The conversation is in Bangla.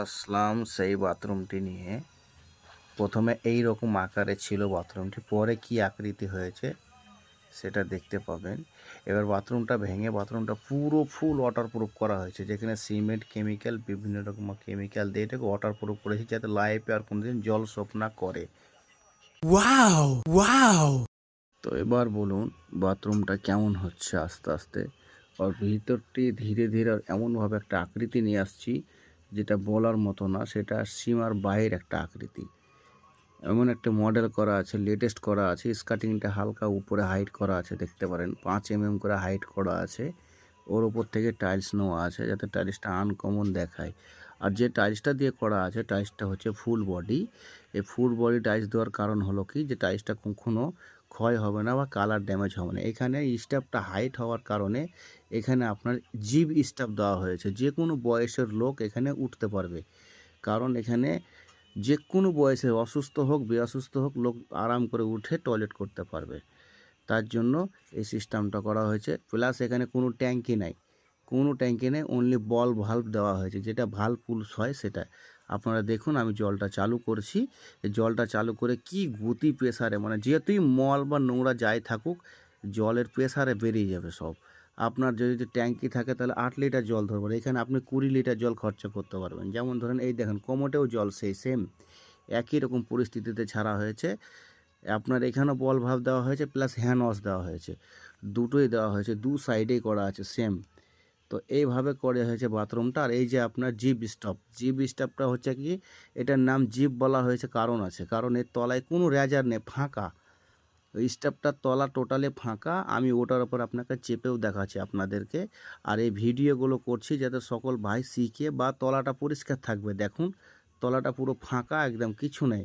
আসলাম সেই বাথরুমটি নিয়ে। প্রথমে এই রকম আকারে ছিল বাথরুমটি, পরে কি আকৃতি হয়েছে সেটা দেখতে পাবেন। এবার বাথরুমটা ভেঙে বাথরুমটা পুরো ফুল ওয়াটারপ্রুফ করা হয়েছে, যেখানে সিমেন্ট কেমিক্যাল বিভিন্ন রকম কেমিক্যাল দিয়ে এটাকে ওয়াটারপ্রুফ করেছি, যাতে লাইফে আর কোনোদিন জল শোপ না করে। ওয়াও ওয়াও তো এবার বলুন বাথরুমটা কেমন হচ্ছে আস্তে আস্তে। আর ভিতরটি ধীরে ধীরে এমনভাবে একটা আকৃতি নিয়ে আসছি যেটা বলার মতো না, সেটা সীমার বাইরের একটা আকৃতি। এমন একটা মডেল করা আছে, লেটেস্ট করা আছে। স্কার্টিংটা হালকা উপরে হাইট করা আছে, দেখতে পারেন 5 mm করে হাইট করা আছে। ওর উপর থেকে টাইলস নেওয়া আছে যাতে টাইলসটা আনকমন দেখায়। আর যে টাইলসটা দিয়ে করা আছে টাইলসটা হচ্ছে ফুল বডি। এই ফুল বডি টাইলস দেওয়ার কারণ হলো কি, যে টাইলসটা কখনো ক্ষয় হবে না বা কালার ড্যামেজ হবে না। এখানে স্টাফটা হাইট হওয়ার কারণে এখানে আপনার জিপ স্টাফ দেওয়া হয়েছে, যে কোনো বয়সের লোক এখানে উঠতে পারবে। কারণ এখানে যে কোনো বয়সে অসুস্থ হোক বেঅসুস্থ হোক লোক আরাম করে উঠে টয়লেট করতে পারবে। তার জন্য এই সিস্টেমটা করা হয়েছে। প্লাস এখানে কোনো ট্যাঙ্কি নাই, অনলি বল ভাল্ব দেওয়া হয়েছে, যেটা ভাল্ব পুলস হয় সেটা। আপনারা দেখুন, আমি জলটা চালু করছি। এই জলটা চালু করে কি গতি প্রেসারে, মানে যেহেতুই মল বা নোংরা যাই থাকুক জলের প্রেসারে বেরিয়ে যাবে সব। আপনার যদি ট্যাঙ্কি থাকে তাহলে 8 লিটার জল ধরবেন, এখানে আপনি 20 লিটার জল খরচা করতে পারবেন। যেমন ধরেন এই দেখেন কোমোটেও জল সেই সেম একই রকম পরিস্থিতিতে ছাড়া হয়েছে। আপনার এখানেও বল ভাল্ব দেওয়া হয়েছে, প্লাস হ্যান্ড ওয়াশ দেওয়া হয়েছে, দুটোই দেওয়া হয়েছে, দু সাইডেই করা আছে সেম। তো এইভাবে করে হয়েছে বাথরুমটা। আর এই যে আপনার জিপ স্টপটা হচ্ছে কি, এটার নাম জিপ বলা হয়েছে কারণ আছে, কারণ এর তলায় কোনো রেজার নেই, ফাঁকা। ওই স্টপটার তলা টোটালি ফাঁকা। আমি ওটার ওপর আপনাকে চেপেও দেখাচ্ছি আপনাদেরকে। আর এই ভিডিওগুলো করছি যাতে সকল ভাই শিখে, বা তলাটা পরিষ্কার থাকবে। দেখুন তলাটা পুরো ফাঁকা, একদম কিছু নেই।